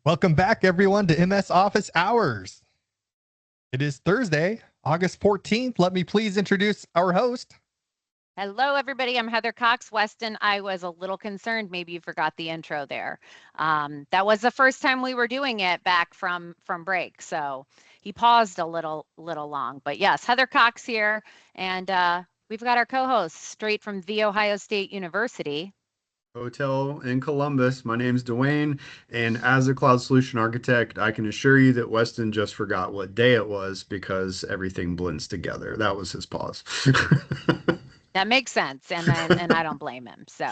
Welcome back, everyone, to MS Office Hours. It is Thursday, August 14th. Let me please introduce our host. Hello, everybody. I'm Heather Cox. Weston, I was a little concerned. Maybe you forgot the intro there. That was the first time we were doing it back from break, so he paused a little long. But yes, Heather Cox here, and we've got our co-host straight from The Ohio State University. Hotel in Columbus. My name's Dwayne, and as a cloud solution architect, I can assure you that Weston just forgot what day it was because everything blends together. That was his pause. That makes sense, and I don't blame him. So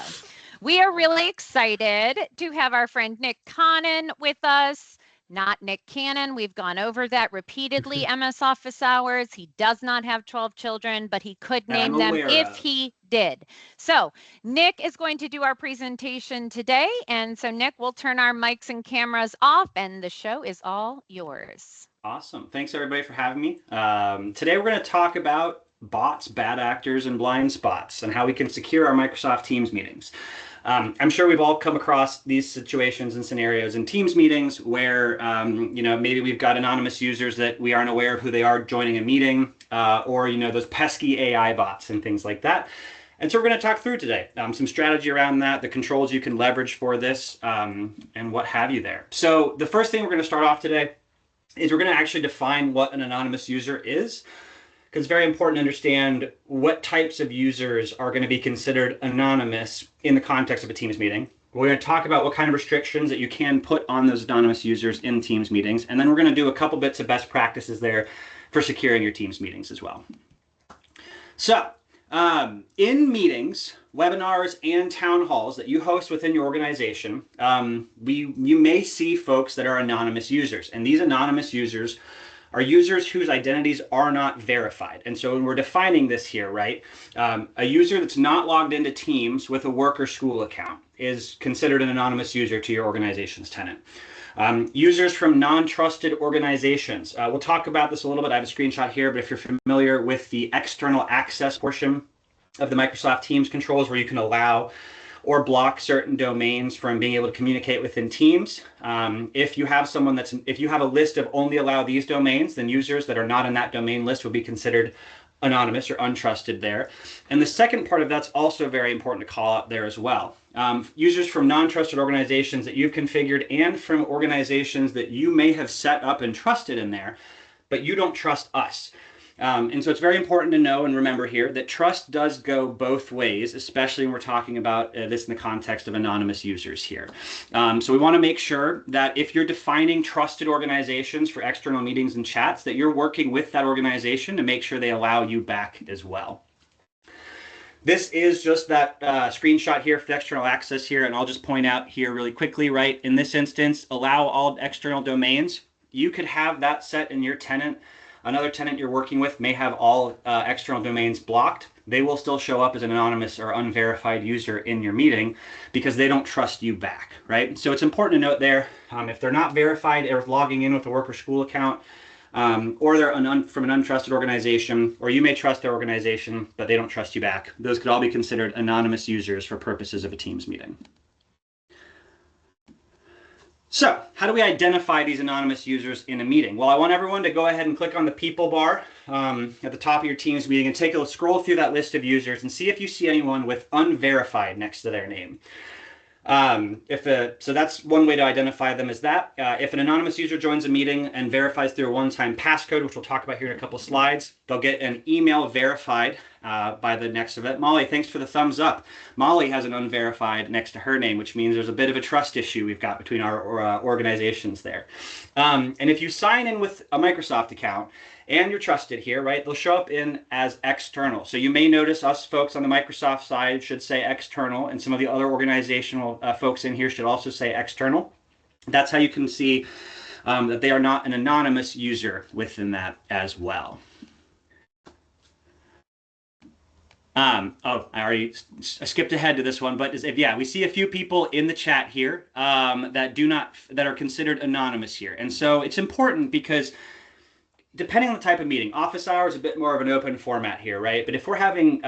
we are really excited to have our friend Nick Connon with us, not Nick Cannon. We've gone over that repeatedly, MS Office Hours. He does not have 12 children, but he could name them if he did. So Nick is going to do our presentation today. And so Nick, we'll turn our mics and cameras off and the show is all yours. Awesome. Thanks everybody for having me. Today we're going to talk about bots, bad actors, and blind spots, and how we can secure our Microsoft Teams meetings. I'm sure we've all come across these situations and scenarios in Teams meetings where, maybe we've got anonymous users that we aren't aware of who they are joining a meeting, or, those pesky AI bots and things like that. And so we're going to talk through today some strategy around that, the controls you can leverage for this, and what have you there. So the first thing we're going to start off today is we're going to actually define what an anonymous user is, because it's very important to understand what types of users are going to be considered anonymous in the context of a Teams meeting. We're going to talk about what kind of restrictions that you can put on those anonymous users in Teams meetings. And then we're going to do a couple bits of best practices there for securing your Teams meetings as well. So in meetings, webinars, and town halls that you host within your organization, you may see folks that are anonymous users. And these anonymous users are users whose identities are not verified. And so when we're defining this here, right, a user that's not logged into Teams with a work or school account is considered an anonymous user to your organization's tenant. Users from non-trusted organizations. We'll talk about this a little bit. I have a screenshot here, but if you're familiar with the external access portion of the Microsoft Teams controls, where you can allow or block certain domains from being able to communicate within Teams. If you have a list of only allow these domains, then users that are not in that domain list will be considered anonymous or untrusted there. And the second part of that's also very important to call out there as well. Users from non-trusted organizations that you've configured and from organizations that you may have set up and trusted in there, but you don't trust us. And so it's very important to know and remember here that trust does go both ways, especially when we're talking about this in the context of anonymous users here. So we want to make sure that if you're defining trusted organizations for external meetings and chats, that you're working with that organization to make sure they allow you back as well. This is just that screenshot here for the external access here, and I'll just point out here really quickly, right? In this instance, allow all external domains. You could have that set in your tenant. Another tenant you're working with may have all external domains blocked. They will still show up as an anonymous or unverified user in your meeting because they don't trust you back, right? So it's important to note there, if they're not verified or logging in with a work or school account, or they're from an untrusted organization, or you may trust their organization, but they don't trust you back, those could all be considered anonymous users for purposes of a Teams meeting. So how do we identify these anonymous users in a meeting? Well, I want everyone to go ahead and click on the people bar at the top of your Teams meeting and take a scroll through that list of users and see if you see anyone with unverified next to their name. So that's one way to identify them, is that if an anonymous user joins a meeting and verifies through a one-time passcode, which we'll talk about here in a couple slides, they'll get an email verified by the next event. Molly, thanks for the thumbs up. Molly has an unverified next to her name, which means there's a bit of a trust issue we've got between our organizations there. And if you sign in with a Microsoft account, and you're trusted here, right? They'll show up in as external. So you may notice us folks on the Microsoft side should say external, and some of the other organizational folks in here should also say external. That's how you can see that they are not an anonymous user within that as well. I skipped ahead to this one, but we see a few people in the chat here that are considered anonymous here. And so it's important because depending on the type of meeting, office hours is a bit more of an open format here, right? But if we're having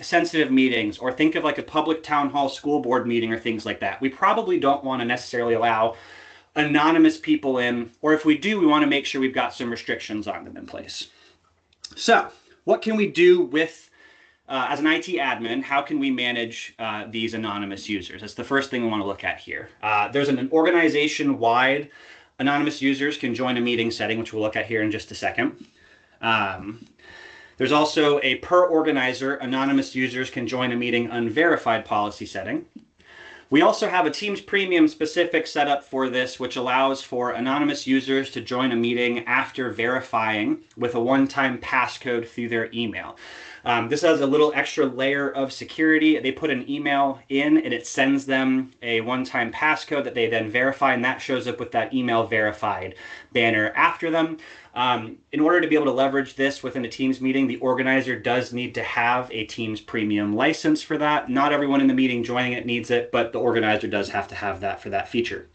sensitive meetings, or think of like a public town hall school board meeting or things like that, we probably don't want to necessarily allow anonymous people in, or if we do, we want to make sure we've got some restrictions on them in place. So what can we do with, as an IT admin, how can we manage these anonymous users? That's the first thing we want to look at here. There's an organization-wide anonymous users can join a meeting setting, which we'll look at here in just a second. There's also a per organizer, anonymous users can join a meeting unverified policy setting. We also have a Teams Premium specific setup for this, which allows for anonymous users to join a meeting after verifying with a one-time passcode through their email. This has a little extra layer of security. They put an email in and it sends them a one-time passcode that they then verify, and that shows up with that email verified banner after them. In order to be able to leverage this within a Teams meeting, the organizer does need to have a Teams Premium license for that. Not everyone in the meeting joining it needs it, but the organizer does have to have that for that feature.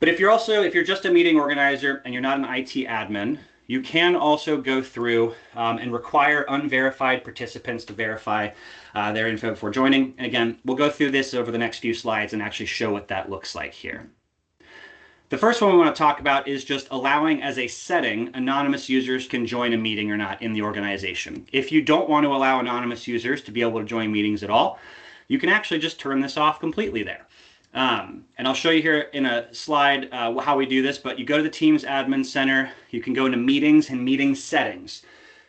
But if you're just a meeting organizer and you're not an IT admin, you can also go through and require unverified participants to verify their info before joining. And again, we'll go through this over the next few slides and actually show what that looks like here. The first one we want to talk about is just allowing as a setting anonymous users can join a meeting or not in the organization. If you don't want to allow anonymous users to be able to join meetings at all, you can actually just turn this off completely there. And I'll show you here in a slide how we do this, but you go to the Teams Admin Center, you can go into Meetings and Meeting Settings.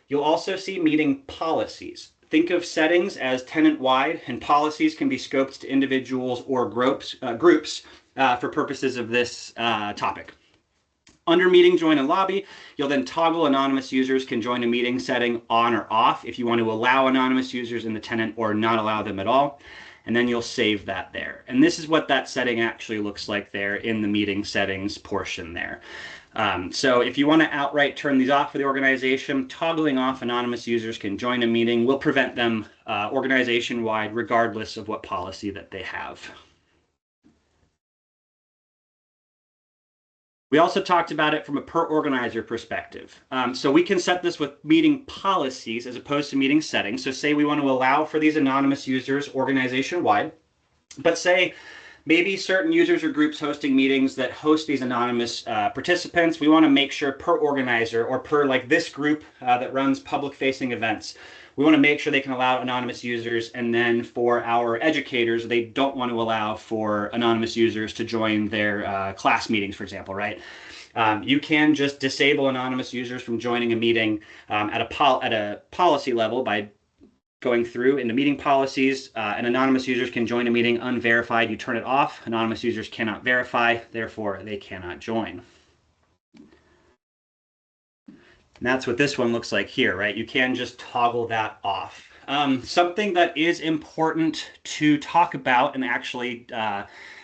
You'll also see Meeting Policies. Think of settings as tenant-wide, and policies can be scoped to individuals or groups for purposes of this topic. Under Meeting Join and Lobby, you'll then toggle anonymous users can join a meeting setting on or off if you want to allow anonymous users in the tenant or not allow them at all. And then you'll save that there. And this is what that setting actually looks like there in the meeting settings portion there. So if you want to outright turn these off for the organization, toggling off anonymous users can join a meeting will prevent them organization-wide regardless of what policy that they have. We also talked about it from a per organizer perspective. So we can set this with meeting policies as opposed to meeting settings. So say we want to allow for these anonymous users organization-wide, but say maybe certain users or groups hosting meetings that host these anonymous participants, we want to make sure per organizer or per like this group that runs public-facing events, we want to make sure they can allow anonymous users, and then for our educators, they don't want to allow for anonymous users to join their class meetings, for example, right? You can just disable anonymous users from joining a meeting at a policy level by going through into meeting policies, and anonymous users can join a meeting unverified. You turn it off. Anonymous users cannot verify, therefore they cannot join. And that's what this one looks like here, right? You can just toggle that off. Something that is important to talk about, and actually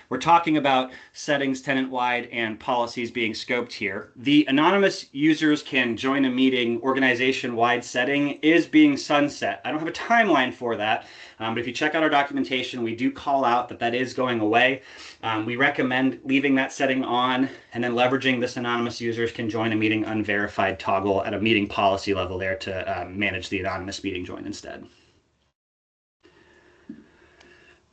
we're talking about settings tenant-wide and policies being scoped here. The anonymous users can join a meeting organization-wide setting is being sunset. I don't have a timeline for that, but if you check out our documentation, we do call out that that is going away. We recommend leaving that setting on and then leveraging this anonymous users can join a meeting unverified toggle at a meeting policy level there to manage the anonymous meeting join instead.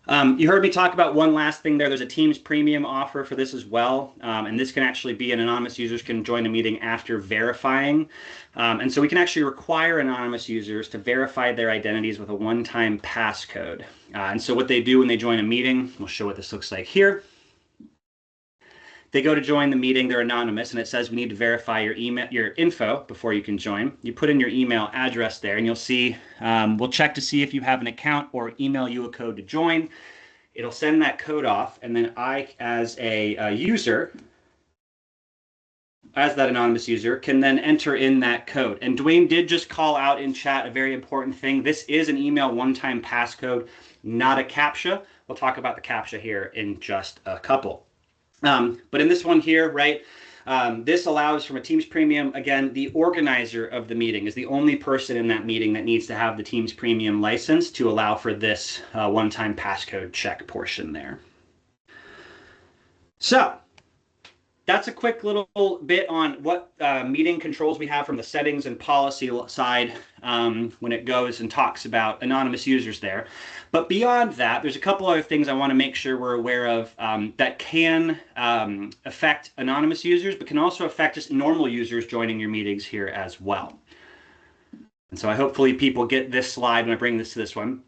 You heard me talk about one last thing there. There's a Teams Premium offer for this as well. And this can actually be an anonymous users can join a meeting after verifying. And so we can actually require anonymous users to verify their identities with a one-time passcode. And so what they do when they join a meeting, we'll show what this looks like here. They go to join the meeting, they're anonymous, and it says we need to verify your email, your info before you can join. You put in your email address there, and you'll see, we'll check to see if you have an account or email you a code to join. It'll send that code off, and then I, as a user, as that anonymous user, can then enter in that code. And Dwayne did just call out in chat a very important thing. This is an email one-time passcode, not a CAPTCHA. We'll talk about the CAPTCHA here in just a couple. But in this one here, right, this allows from a Teams Premium, again, the organizer of the meeting is the only person in that meeting that needs to have the Teams Premium license to allow for this one-time passcode check portion there. So that's a quick little bit on what meeting controls we have from the settings and policy side when it goes and talks about anonymous users there. But beyond that, there's a couple other things I want to make sure we're aware of that can affect anonymous users, but can also affect just normal users joining your meetings here as well. And so hopefully people get this slide when I bring this to this one.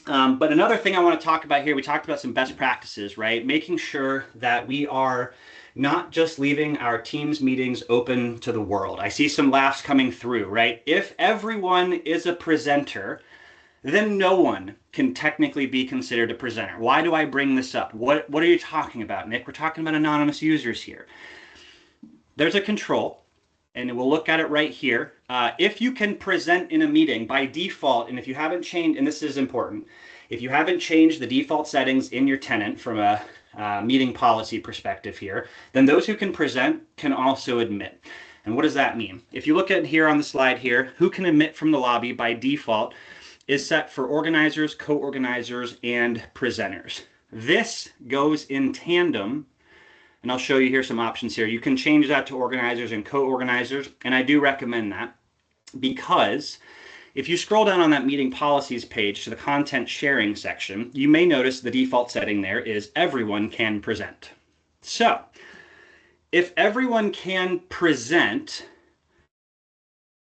But another thing I want to talk about here, we talked about some best practices, right? Making sure that we are not just leaving our Teams meetings open to the world. I see some laughs coming through, right? If everyone is a presenter, then no one can technically be considered a presenter. Why do I bring this up? What are you talking about, Nick? We're talking about anonymous users here. There's a control, and we'll look at it right here. If you can present in a meeting by default, and if you haven't changed, and this is important, if you haven't changed the default settings in your tenant from a meeting policy perspective here, then those who can present can also admit. And what does that mean? If you look at here on the slide here, who can admit from the lobby by default is set for organizers, co-organizers, and presenters. This goes in tandem, and I'll show you here some options here. You can change that to organizers and co-organizers, and I do recommend that because if you scroll down on that meeting policies page to the content sharing section, you may notice the default setting there is everyone can present. So if everyone can present,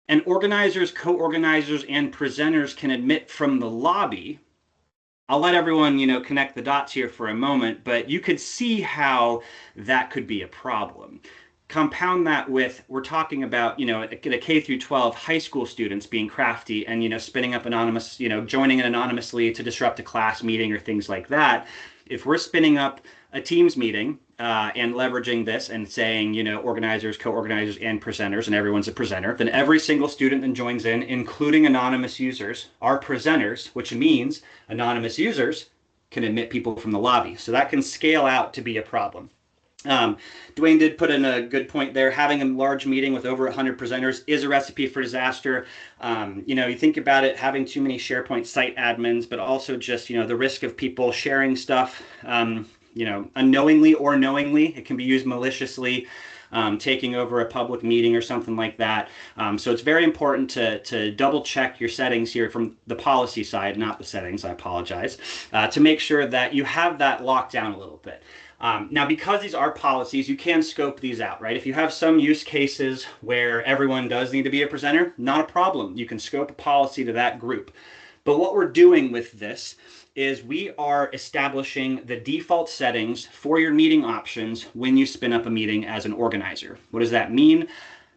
and organizers, co-organizers, and presenters can admit from the lobby, I'll let everyone, connect the dots here for a moment, but you could see how that could be a problem. Compound that with, we're talking about, a K through 12 high school students being crafty and, spinning up anonymous, joining in anonymously to disrupt a class meeting or things like that. If we're spinning up a Teams meeting and leveraging this and saying, organizers, co-organizers, and presenters, and everyone's a presenter, then every single student that joins in, including anonymous users, are presenters, which means anonymous users can admit people from the lobby. So that can scale out to be a problem. Dwayne did put in a good point there. Having a large meeting with over 100 presenters is a recipe for disaster. You think about it, having too many SharePoint site admins, but also just, the risk of people sharing stuff, unknowingly or knowingly. It can be used maliciously, taking over a public meeting or something like that. So it's very important to double check your settings here from the policy side, not the settings, I apologize, to make sure that you have that locked down a little bit. Now, because these are policies, you can scope these out, right? If you have some use cases where everyone does need to be a presenter, not a problem. You can scope a policy to that group. But what we're doing with this is we are establishing the default settings for your meeting options when you spin up a meeting as an organizer. What does that mean?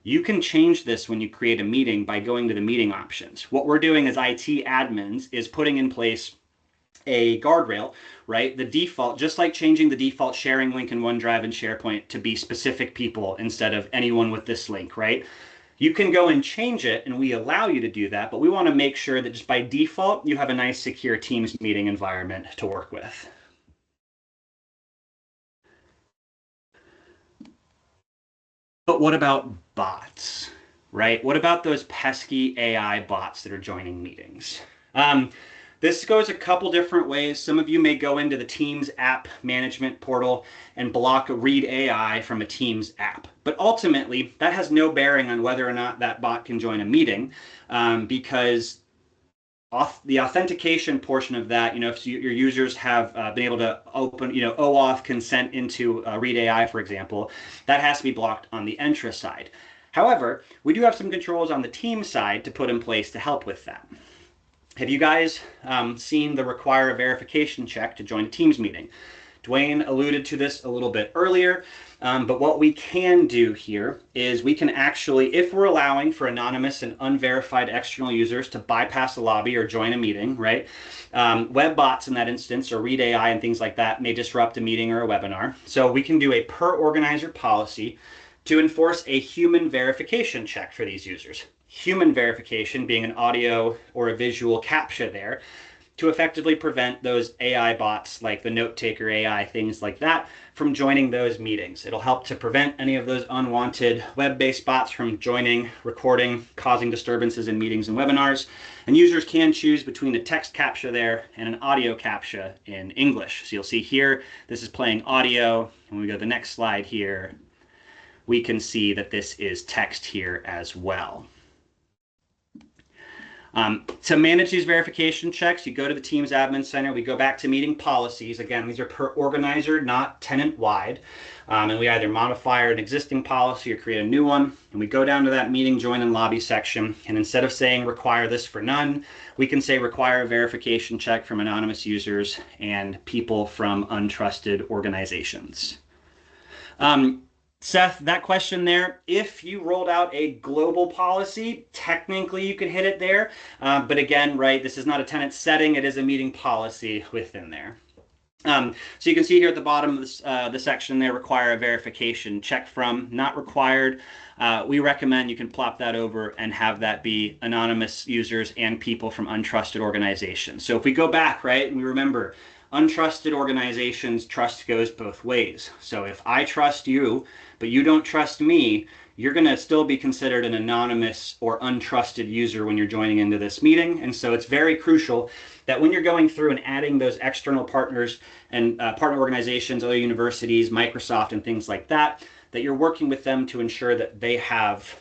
You can change this when you create a meeting by going to the meeting options. What we're doing as IT admins is putting in place a guardrail, right? The default, just like changing the default sharing link in OneDrive and SharePoint to be specific people instead of anyone with this link, right? You can go and change it, and we allow you to do that, but we want to make sure that just by default, you have a nice, secure Teams meeting environment to work with. But what about bots, right? What about those pesky AI bots that are joining meetings? This goes a couple different ways. Some of you may go into the Teams app management portal and block a read AI from a Teams app. But ultimately, that has no bearing on whether or not that bot can join a meeting because the authentication portion of that, if your users have been able to open, OAuth consent into read AI, for example, that has to be blocked on the Entra side. However, we do have some controls on the Teams side to put in place to help with that. Have you guys seen the require a verification check to join a Teams meeting? Dwayne alluded to this a little bit earlier, but what we can do here is we can actually, if we're allowing for anonymous and unverified external users to bypass the lobby or join a meeting, right? Web bots in that instance or read AI and things like that may disrupt a meeting or a webinar. So we can do a per organizer policy to enforce a human verification check for these users. Human verification being an audio or a visual CAPTCHA there to effectively prevent those AI bots like the note taker AI, things like that, from joining those meetings. It'll help to prevent any of those unwanted web-based bots from joining, recording, causing disturbances in meetings and webinars. And users can choose between a text CAPTCHA there and an audio CAPTCHA in English. So you'll see here, this is playing audio. And we go to the next slide here. we can see that this is text here as well. To manage these verification checks, you go to the Teams Admin Center. We go back to meeting policies. Again, these are per organizer, not tenant-wide. And we either modify an existing policy or create a new one. And we go down to that meeting, join, and lobby section. And instead of saying require this for none, we can say require a verification check from anonymous users and people from untrusted organizations. Seth, that question there, if you rolled out a global policy, technically you could hit it there. But again, right, this is not a tenant setting, it is a meeting policy within there. So you can see here at the bottom of this, the section there, require a verification check from, not required. We recommend you can plop that over and have that be anonymous users and people from untrusted organizations. So if we go back, right, and we remember, untrusted organizations, trust goes both ways. So if I trust you, but you don't trust me, you're going to still be considered an anonymous or untrusted user when you're joining into this meeting. And so it's very crucial that when you're going through and adding those external partners and partner organizations, other universities, Microsoft, and things like that, that you're working with them to ensure that they have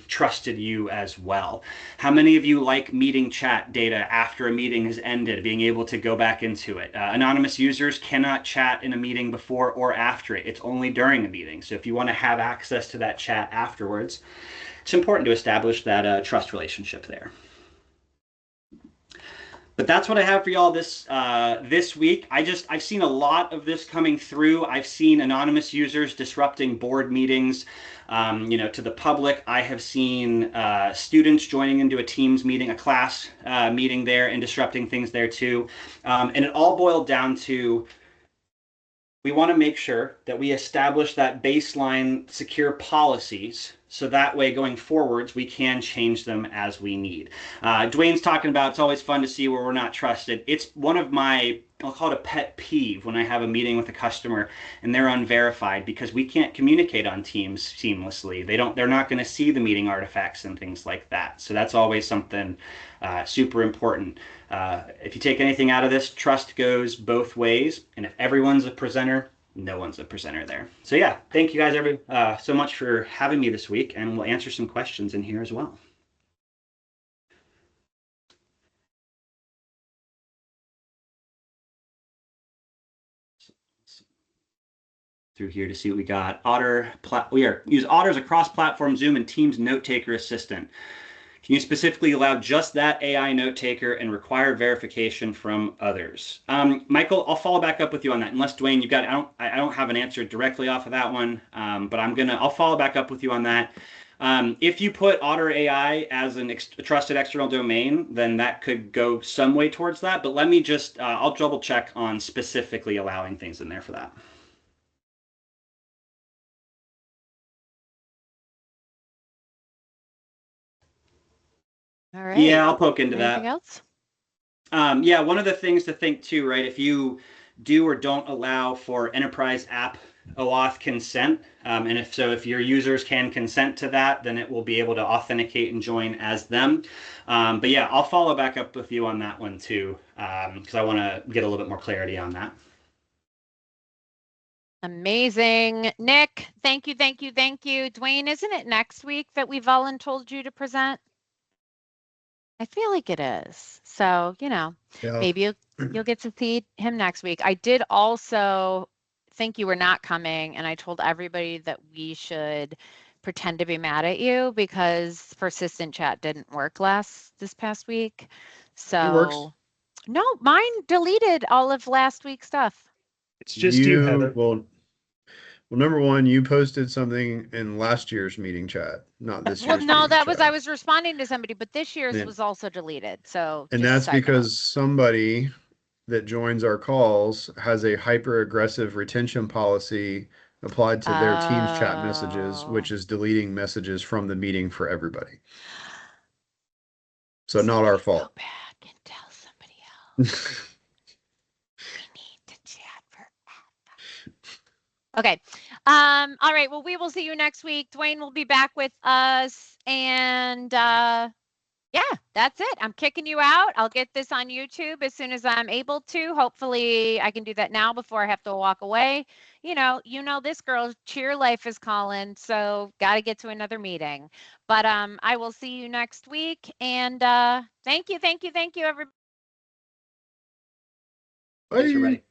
trusted you as well. How many of you like meeting chat data after a meeting has ended, being able to go back into it? Anonymous users cannot chat in a meeting before or after it. It's only during a meeting. So if you want to have access to that chat afterwards, it's important to establish that trust relationship there. But that's what I have for y'all this week. I've seen a lot of this coming through. I've seen anonymous users disrupting board meetings, to the public. I have seen students joining into a Teams meeting, a class meeting there, and disrupting things there too. And it all boiled down to, we want to make sure that we establish that baseline secure policies, so that way going forwards we can change them as we need. Dwayne's talking about it's always fun to see where we're not trusted. It's one of my, I'll call it a pet peeve, when I have a meeting with a customer and they're unverified, because we can't communicate on Teams seamlessly. They're not going to see the meeting artifacts and things like that. So that's always something super important. If you take anything out of this, trust goes both ways. And if everyone's a presenter, no one's a presenter there. So yeah, thank you guys so much for having me this week, and we'll answer some questions in here as well. Through here to see what we got. Otter, use Otter as a cross-platform Zoom and Teams note-taker assistant. Can you specifically allow just that AI note taker and require verification from others? Michael, I'll follow back up with you on that. Unless Dwayne, you've got, I don't have an answer directly off of that one, but I'll follow back up with you on that. If you put Otter AI as a trusted external domain, then that could go some way towards that. But let me just, I'll double check on specifically allowing things in there for that. All right. Yeah, I'll poke into Anything that. else? Yeah, one of the things to think too, right? If you do or don't allow for enterprise app OAuth consent, and if your users can consent to that, then it will be able to authenticate and join as them. But yeah, I'll follow back up with you on that one too, because I want to get a little bit more clarity on that. Amazing. Nick, thank you, thank you, thank you. Dwayne, isn't it next week that we voluntold you to present? I feel like it is. So, Yeah. maybe you'll get to see him next week. I did also think you were not coming, and I told everybody that we should pretend to be mad at you because persistent chat didn't work this past week. It works. So, no, mine deleted all of last week's stuff. It's just you, Heather. Well, number one, you posted something in last year's meeting chat, not this year's. Well, no, meeting that was chat. I was responding to somebody, but this year's Yeah. was also deleted. So, And just that's side note. because somebody that joins our calls has a hyper aggressive retention policy applied to their Teams chat messages, Oh. which is deleting messages from the meeting for everybody. So not our fault. Go back and tell somebody else. We need to chat forever. Okay. All right. Well, we will see you next week. Dwayne will be back with us, and Yeah, that's it. I'm kicking you out. I'll get this on YouTube as soon as I'm able to. Hopefully, I can do that now before I have to walk away. This girl, cheer life is calling, so got to get to another meeting. But I will see you next week. And thank you, everybody. Thanks, everybody.